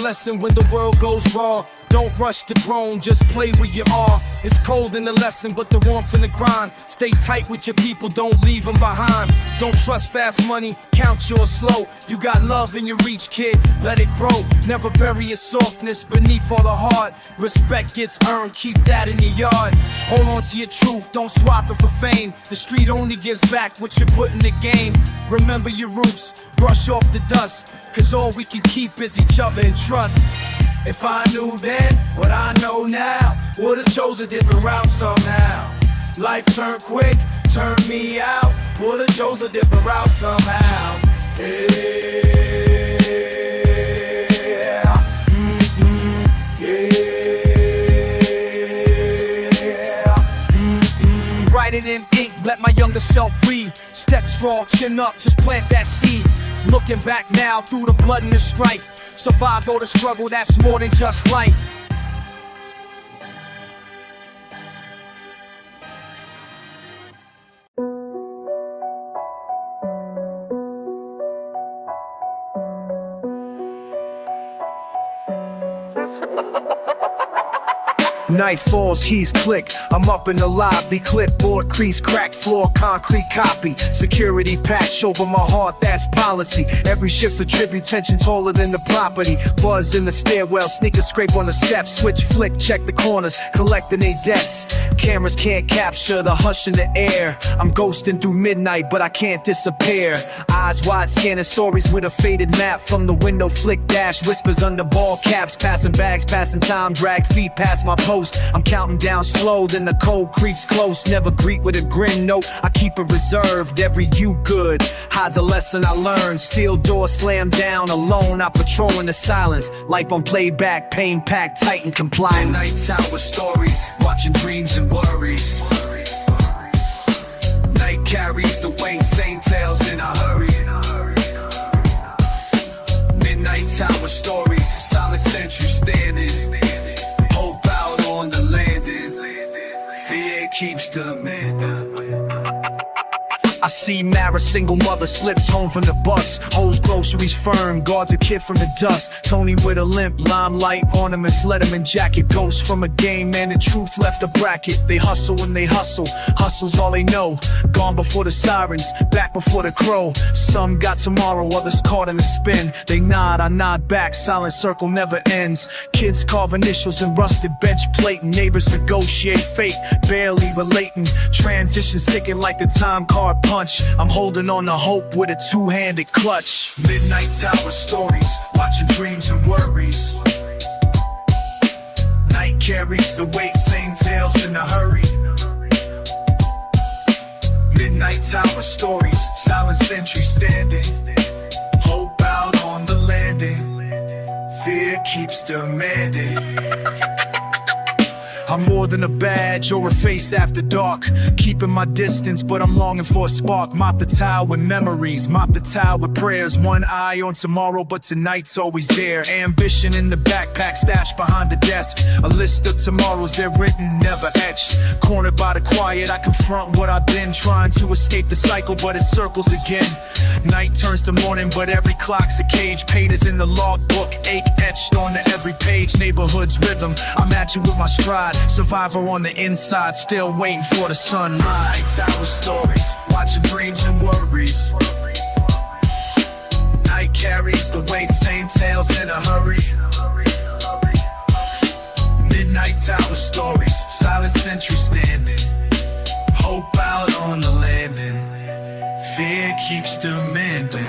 Lesson when the world goes wrong. Don't rush to grown, just play where you are. It's cold in the lesson, but the warmth in the grind. Stay tight with your people, don't leave them behind. Don't trust fast money, count yours slow. You got love in your reach, kid, let it grow. Never bury your softness beneath all the hard. Respect gets earned, keep that in your yard. Hold on to your truth, don't swap it for fame. The street only gives back what you put in the game. Remember your roots, brush off the dust. Cause all we can keep is each other and trust. If I knew then what I know now, would've chose a different route somehow. Life turned quick, turned me out. Would've chose a different route somehow. Write it in ink, let my younger self read. Step straw, chin up, just plant that seed. Looking back now through the blood and the strife. Survive or the struggle, that's more than just life. Night falls, keys click, I'm up in the lobby. Clipboard, crease, cracked floor, concrete copy. Security patch over my heart, that's policy. Every shift's a tribute, tension taller than the property. Buzz in the stairwell, sneakers scrape on the steps. Switch flick, check the corners, collecting they debts. Cameras can't capture the hush in the air. I'm ghosting through midnight, but I can't disappear. Eyes wide, scanning stories with a faded map. From the window, flick dash, whispers under ball caps. Passing bags, passing time, drag feet past my post. I'm counting down slow, then the cold creeps close. Never greet with a grin, no, I keep it reserved. Every you good hides a lesson I learned. Steel door slammed down, alone I patrol in the silence. Life on playback, pain packed, tight and compliant. Nights out with stories, watching dreams and worries. Night carries the weight, same tales in a hurry. Midnight tower stories, silent sentry standing. Hope out on the landing, fear keeps demanding. I see Mara, single mother, slips home from the bus. Holds groceries firm, guards a kid from the dust. Tony with a limp, limelight ornaments, Letterman jacket. Ghost from a game, man, the truth left a bracket. They hustle when they hustle, hustle's all they know. Gone before the sirens, back before the crow. Some got tomorrow, others caught in a spin. They nod, I nod back, silent circle never ends. Kids carve initials in rusted bench plate. Neighbors negotiate fate, barely relating. Transitions ticking like the time card punch. I'm holding on to hope with a two-handed clutch. Midnight tower stories, watching dreams and worries. Night carries the weight, same tales in a hurry. Midnight tower stories, silent sentry standing. Hope out on the landing. Fear keeps demanding. I'm more than a badge or a face after dark. Keeping my distance, but I'm longing for a spark. Mop the tile with memories, mop the tile with prayers. One eye on tomorrow, but tonight's always there. Ambition in the backpack, stashed behind the desk. A list of tomorrows, they're written, never etched. Cornered by the quiet, I confront what I've been. Trying to escape the cycle, but it circles again. Night turns to morning, but every clock's a cage. Pages in the logbook, ache etched onto every page. Neighborhood's rhythm, I'm at you with my stride. Survivor on the inside, still waiting for the sunrise. Night tower stories, watching dreams and worries. Night carries the weight, same tales in a hurry. Midnight tower stories, silent sentry standing. Hope out on the landing. Fear keeps demanding.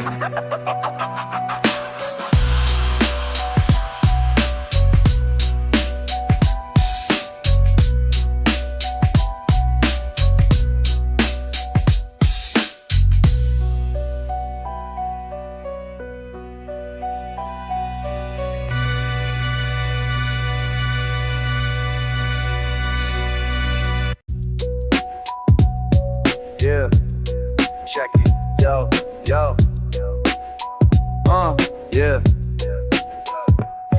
Yeah, check it, yo, Yeah.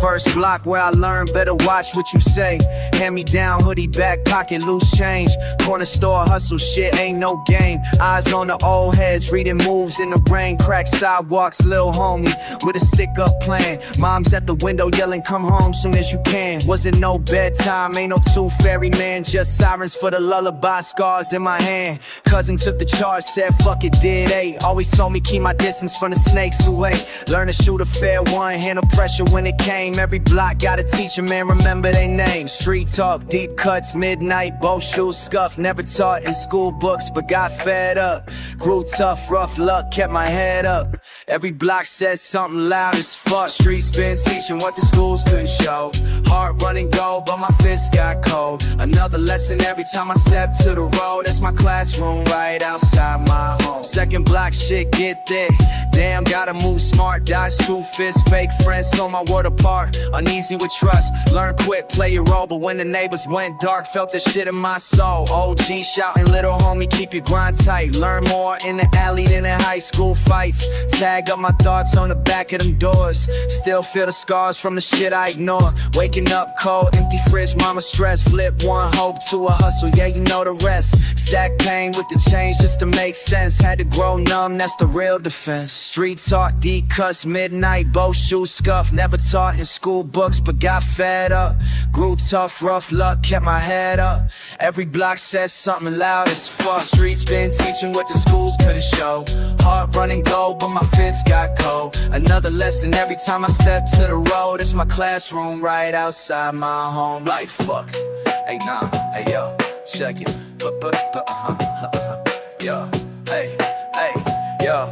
First block where I learned better watch what you say. Hand me down, hoodie back pocket, loose change. Corner store hustle, shit ain't no game. Eyes on the old heads, reading moves in the rain. Crack sidewalks, lil homie with a stick up plan. Mom's at the window yelling, come home soon as you can. Wasn't no bedtime, ain't no tooth fairy man. Just sirens for the lullaby, scars in my hand. Cousin took the charge, said fuck it, did eight. Always told me keep my distance from the snakes who hate. Learn to shoot a fair one, handle pressure when it came. Every block got a teacher, man, remember they names. Street talk, deep cuts, midnight, both shoes scuffed. Never taught in school books, but got fed up. Grew tough, rough luck, kept my head up. Every block says something loud as fuck. Streets been teaching what the schools couldn't show. Heart running gold, but my fists got cold. Another lesson every time I step to the road. That's my classroom right outside my home. Second block shit get thick. Damn, gotta move smart, dodge two fists. Fake friends told my word apart. Uneasy with trust, learn quick, play your role. But when the neighbors went dark, felt the shit in my soul. OG shouting, little homie, keep your grind tight. Learn more in the alley than in high school fights. Tag up my thoughts on the back of them doors. Still feel the scars from the shit I ignore. Waking up cold, empty fridge, mama stress. Flip one hope to a hustle, yeah, you know the rest. Stack pain with the change just to make sense. Had to grow numb, that's the real defense. Street talk, D-cuss, midnight, both shoes scuffed. Never taught in school books, but got fed up. Grew tough, rough luck, kept my head up. Every block says something loud as fuck. Streets been teaching what the schools couldn't show. Heart running gold, but my fists got cold. Another lesson every time I step to the road. It's my classroom right outside my home. Like fuck, hey nah, hey yo, check it, yo, hey, yo,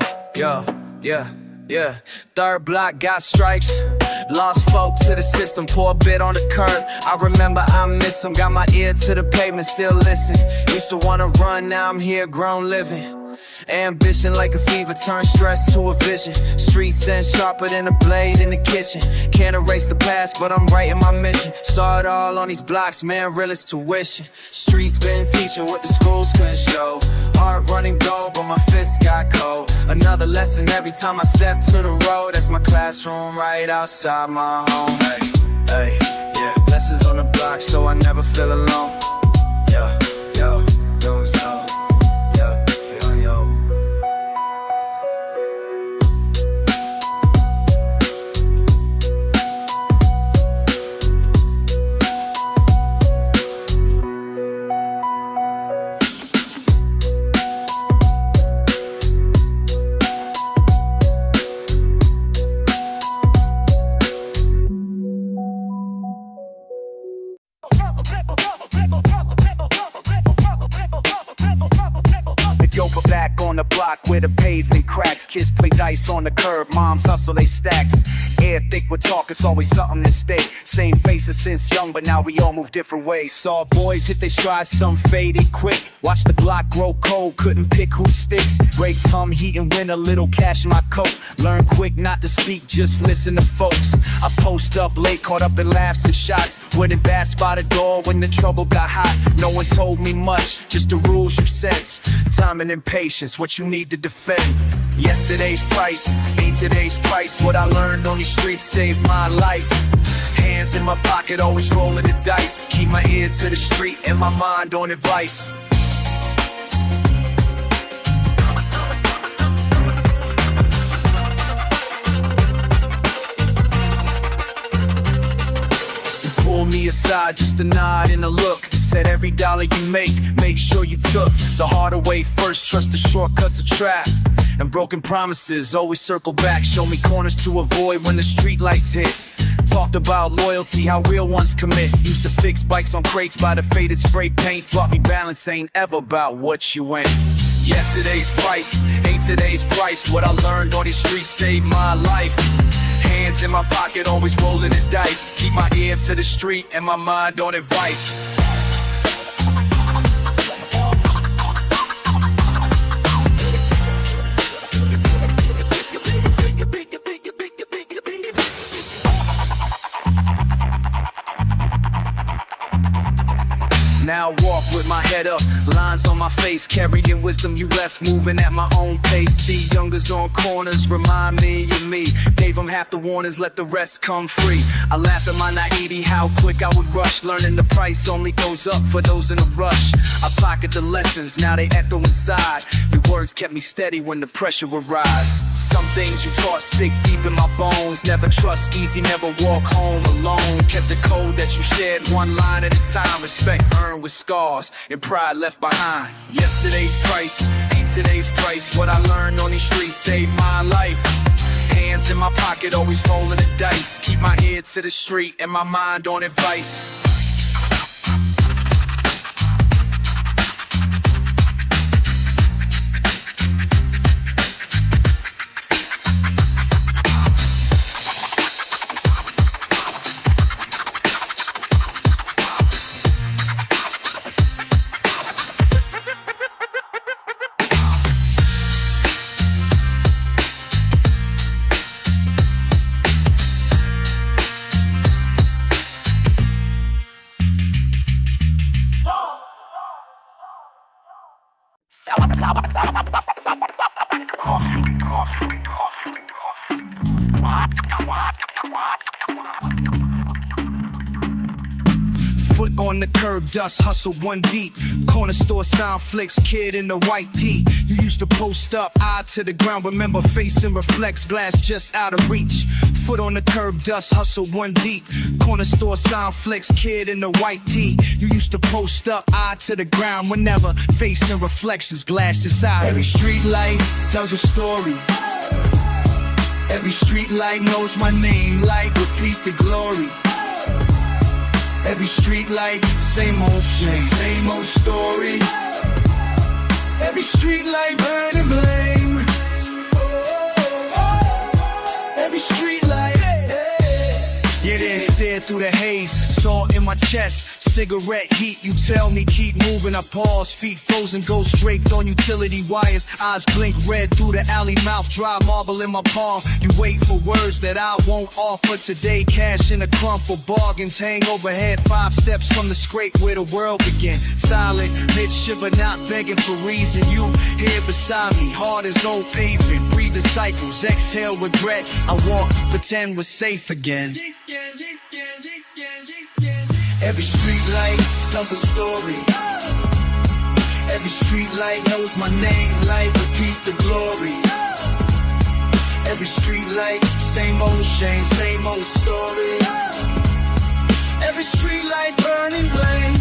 yeah. Third block got stripes. Lost folk to the system, pour a bit on the curb. I remember I miss them, got my ear to the pavement, still listen. Used to wanna run, now I'm here grown living. Ambition like a fever, turn stress to a vision. Street sense sharper than a blade in the kitchen. Can't erase the past, but I'm writing my mission. Saw it all on these blocks, man, real as tuition. Streets been teaching what the schools couldn't show. Heart running gold, but my fists got cold. Another lesson every time I step to the road. That's my classroom right outside my home. Hey, yeah, lessons on the block so I never feel alone. Yo, those know. Rebel. back on the block where the pavement cracks. Kids play dice on the curb, moms hustle they stacks. Air thick with talk, it's always something to stay. Same faces since young, but now we all move different ways. Saw boys hit their stride, some faded quick. Watch the block grow cold, couldn't pick who sticks. Brakes hum, heat and win a little cash in my coat. Learn quick not to speak, just listen to folks. I post up late, caught up in laughs and shots. Wouldn't bat by the door when the trouble got hot. No one told me much, just the rules you sense. Time and impatience, what you need to defend. Yesterday's price, ain't today's price. What I learned on these streets saved my life. Hands in my pocket, always rolling the dice. Keep my ear to the street and my mind on advice. Pull me aside, just a nod and a look. Said every dollar you make sure you took the harder way first. Trust the shortcuts a trap, and broken promises always circle back. Show me corners to avoid when the street lights hit. Talked about loyalty, how real ones commit. Used to fix bikes on crates by the faded spray paint. Taught me balance ain't ever about what you ain't. Yesterday's price, ain't today's price. What I learned on these streets saved my life. Hands in my pocket, always rolling the dice. Keep my ear to the street and my mind on advice. Now I walk with my head up, lines on my face, carrying wisdom you left, moving at my own pace. See youngers on corners, remind me of me. Gave them half the warnings, let the rest come free. I laugh at my naivety, how quick I would rush. Learning the price only goes up for those in a rush. I pocket the lessons, now they echo inside. Your words kept me steady when the pressure would rise. Some things you taught stick deep in my bones. Never trust easy, never walk home alone. Kept the code that you shared one line at a time. Respect earned with scars and pride left behind. Yesterday's price, ain't today's price. What I learned on these streets saved my life. Hands in my pocket, always rolling the dice. Keep my ear to the street and my mind on advice. Foot on the curb, dust hustle one deep. Corner store sound flicks, kid in the white tee. You used to post up, eye to the ground. Remember facing reflex, glass just out of reach. Foot on the curb, dust hustle one deep. Corner store sound flicks, kid in the white tee. You used to post up, eye to the ground. Whenever facing reflections, glass just out. Every street light tells a story. Every street light knows my name, like repeat the glory. Every street light, same old shame, same old story. Every street light burning blame. Every street light, yeah, then stare through the haze, salt in my chest, cigarette heat. You tell me keep moving, I pause, feet frozen, go straight on utility wires. Eyes blink red through the alley, mouth dry, marble in my palm. You wait for words that I won't offer today. Cash in a crumple, bargains hang overhead. 5 steps from the scrape where the world began. Silent, mid shiver, not begging for reason. You here beside me, hard as old pavement. Breathe the cycles, exhale regret. I walk, pretend we're safe again. Every street light tells a story. Every street light knows my name, like repeat the glory. Every street light, same old shame, same old story. Every street light burning blame.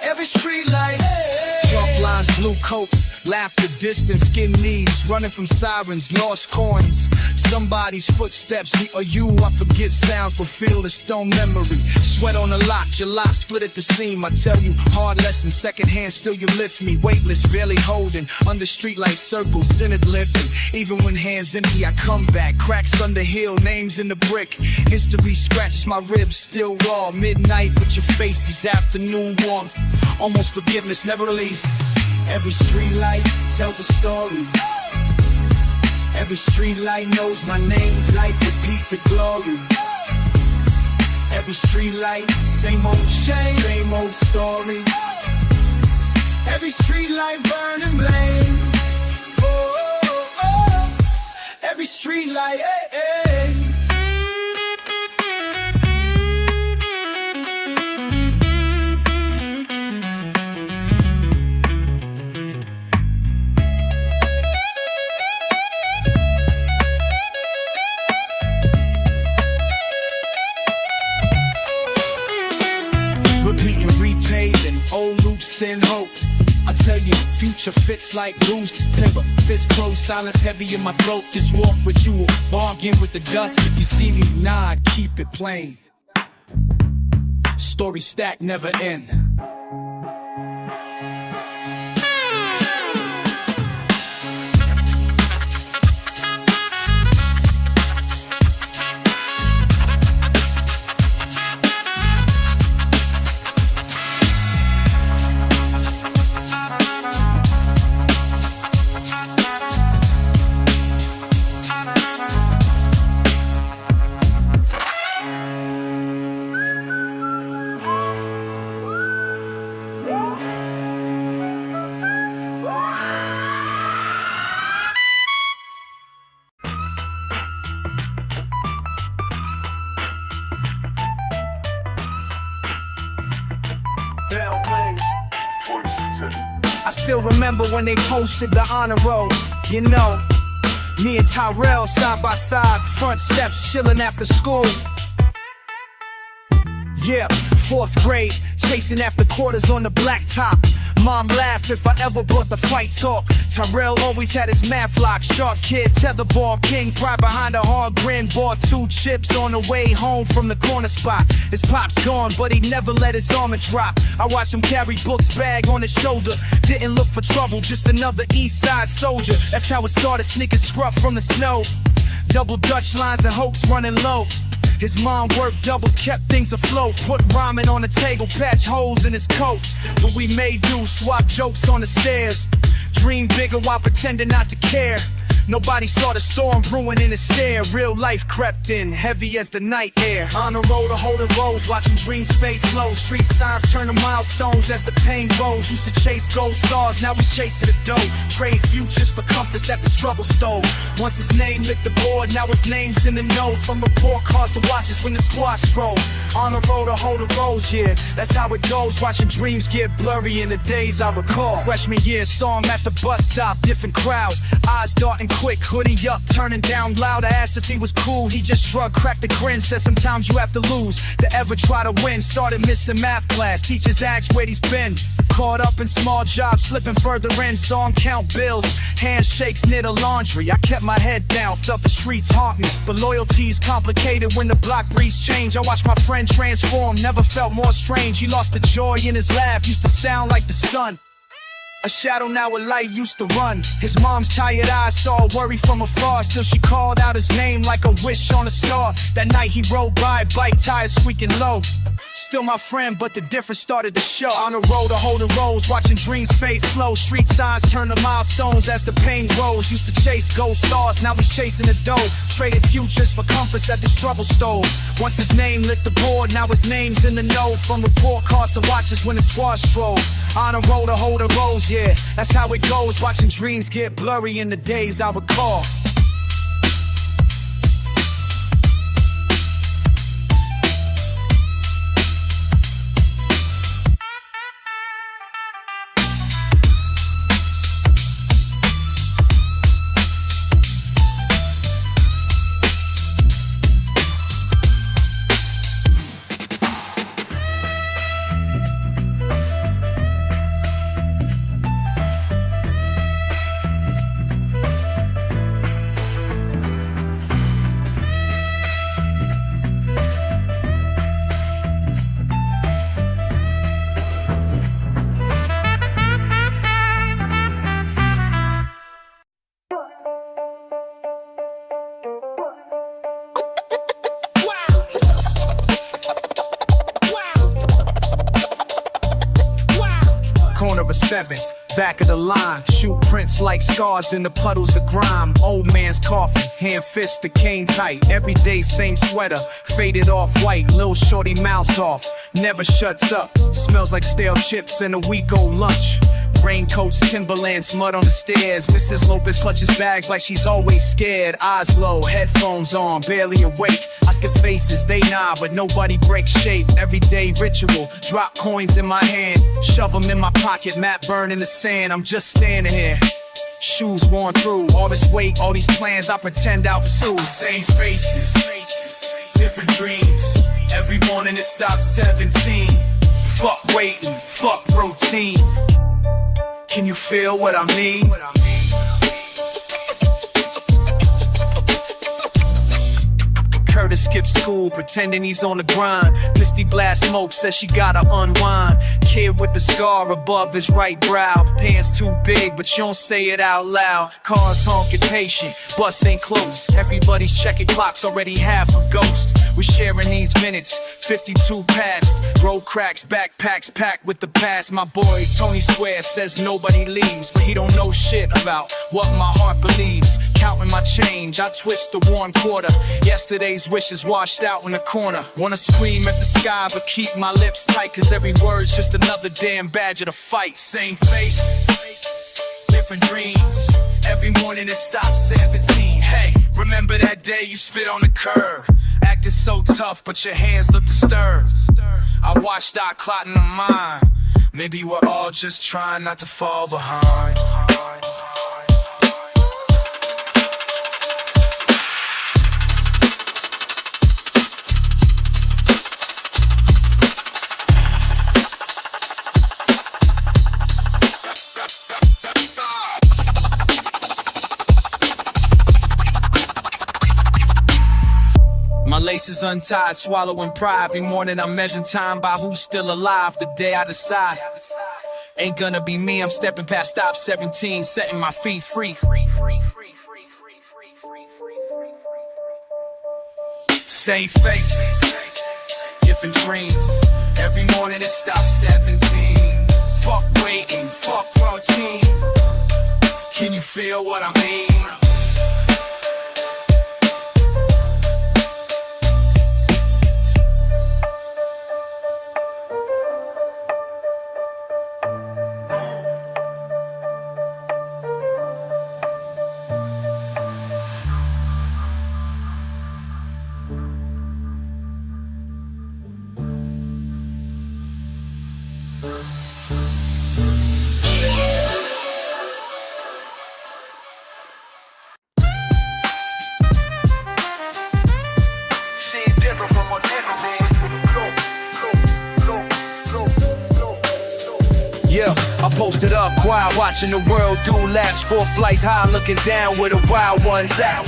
Every street light, chalk lines Blue coats, laughter distance, skin knees, running from sirens, lost coins. Somebody's footsteps, me or you, I forget sounds, but feel the stone memory. Sweat on the lock, your lock split at the seam. I tell you, hard lesson, second hand, still you lift me. Weightless, barely holding, under streetlight circles, centered living. Even when hands empty, I come back. Cracks under heel, names in the brick. History scratches my ribs, still raw. Midnight with your faces, afternoon warmth. Almost forgiveness, never release. Every street light tells a story. Every street light knows my name, like repeat the glory. Every street light, same old shame, same old story. Every street light burn and blame. Oh, oh, oh. Every street light, hey, hey. Old loops, thin hope. I tell you, future fits like bruised timber. Fist closed, silence heavy in my throat. This walk with you will bargain with the dust. If you see me nod, keep it plain. Story stack never end. I still remember when they posted the honor roll. You know, me and Tyrell side by side, front steps, chilling after school. Yeah, 4th grade, chasing after quarters on the blacktop. Mom laughed if I ever brought the fight talk. Tyrell always had his math lock. Sharp kid, tetherball king, pride behind a hard grin. Bought 2 chips on the way home from the corner spot. His pop's gone, but he never let his armor drop. I watched him carry books, bag on his shoulder. Didn't look for trouble, just another east side soldier. That's how it started, sneakers scruff from the snow. Double Dutch lines and hopes running low. His mom worked doubles, kept things afloat. Put ramen on the table, patch holes in his coat. But we made do, swap jokes on the stairs. Dream bigger while pretending not to care. Nobody saw the storm brewing in his stare. Real life crept in, heavy as the night air. On the road to holding rows, watching dreams fade slow. Street signs turn to milestones as the pain grows. Used to chase gold stars, now he's chasing the dough. Trade futures for comforts that the struggle stole. Once his name lit the board, now his name's in the know. From report cards to watches when the squad stroll. On the road to holding rows, yeah, that's how it goes. Watching dreams get blurry in the days I recall. Freshman year, saw him at the bus stop, different crowd. Eyes darting quick, hoodie up, turning down loud. I asked if he was cool, he just shrugged, cracked a grin. Said sometimes you have to lose to ever try to win. Started missing math class, teachers asked where he's been. Caught up in small jobs, slipping further in. Saw him count bills, handshakes near the laundry. I kept my head down, felt the streets haunt me. But loyalty's complicated when the block breeze change. I watched my friend transform, never felt more strange. He lost the joy in his laugh, used to sound like the sun. A shadow, now a light, used to run. His mom's tired eyes saw worry from afar. Still she called out his name like a wish on a star. That night he rode by, bike tires squeaking low. Still my friend, but the difference started to show. On the road to holding rows, watching dreams fade slow. Street signs turn to milestones as the pain grows. Used to chase gold stars, now he's chasing the dough. Traded futures for comforts that the struggle stole. Once his name lit the board, now his name's in the know. From report cards to watches when the squad stroll. On the road to holding rows, yeah, that's how it goes. Watching dreams get blurry in the days I recall. corner of 7th, back of the line. Shoot prints like scars in the puddles of grime. Old man's coffin, hand fist the cane tight. Every day same sweater, faded off white. Lil' shorty mouths off, never shuts up. Smells like stale chips and a week-old lunch. Raincoats, Timberlands, mud on the stairs. Mrs. Lopez clutches bags like she's always scared. Eyes low, headphones on, barely awake. I skip faces, they nod, but nobody breaks shape. Everyday ritual, drop coins in my hand, shove them in my pocket, map burn in the sand. I'm just standing here, shoes worn through. All this weight, all these plans I pretend I'll pursue. Same faces, different dreams. Every morning it stops 17. Fuck waiting, fuck routine. Can you feel what I mean? Curtis skips school, pretending he's on the grind. Misty blast smoke, says she gotta unwind. Kid with the scar above his right brow. Pants too big, but you don't say it out loud. Cars honking patient, bus ain't closed. Everybody's checking clocks, already half a ghost. We're sharing these minutes, 52 past. Road cracks, backpacks packed with the past. My boy Tony Square says nobody leaves, but he don't know shit about what my heart believes. Counting my change, I twist the worn quarter. Yesterday's wishes washed out in the corner. Wanna scream at the sky, but keep my lips tight, cause every word's just another damn badge of the fight. Same faces, different dreams. Every morning it stops 17. Hey, remember that day you spit on the curb? Acted so tough, but your hands look disturbed. I watched our clot in the mind. Maybe we're all just trying not to fall behind. My laces untied, swallowing pride. Every morning I'm measuring time by who's still alive. The day I decide ain't gonna be me. I'm stepping past stop 17, setting my feet free. Same faces, different dreams. Every morning it stops 17. Fuck waiting, fuck routine. Can you feel what I mean? Yeah, I posted up, quiet, watching the world do laps. 4 flights high, looking down with a wild ones out.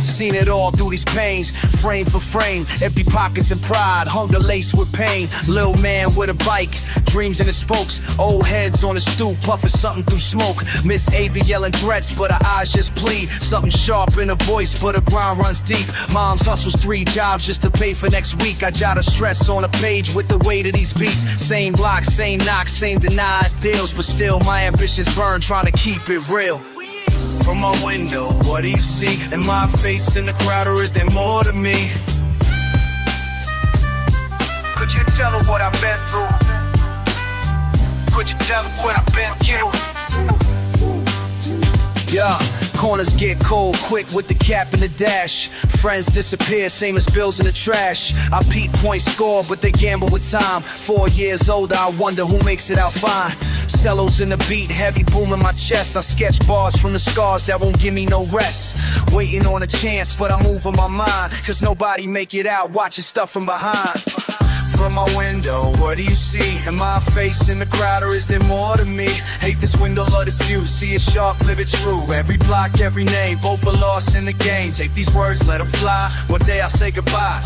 Seen it all through these pains, frame for frame. Empty pockets and pride, hunger laced with pain. Little man with a bike, dreams in the spokes. Old heads on the stoop, puffing something through smoke. Miss Avy yelling threats, but her eyes just plead. Something sharp in her voice, but her grind runs deep. Mom's hustles 3 jobs just to pay for next week. I jot a stress on a page with the weight of these beats. Same block, same knock, same denied deals, but still my ambitions burn, trying to keep it real. From my window, what do you see? In my face in the crowd, or is there more to me? Could you tell her what I've been through? Could you tell her what I've been through? Yeah, corners get cold quick with the cap and the dash. Friends disappear, same as bills in the trash. I peep point score, but they gamble with time. 4 years older, I wonder who makes it out fine. Cellos in the beat, heavy boom in my chest. I sketch bars from the scars that won't give me no rest. Waiting on a chance, but I'm moving my mind, cause nobody make it out watching stuff from behind. From my window, what do you see? Am I face in the crowd, or is there more to me? Hate this window, love this view, see it sharp, live it true. Every block, every name, both are lost in the game. Take these words, let them fly, one day I'll say goodbye.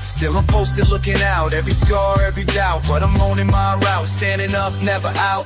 Still I'm posted looking out, every scar, every doubt, but I'm owning my route, standing up, never out.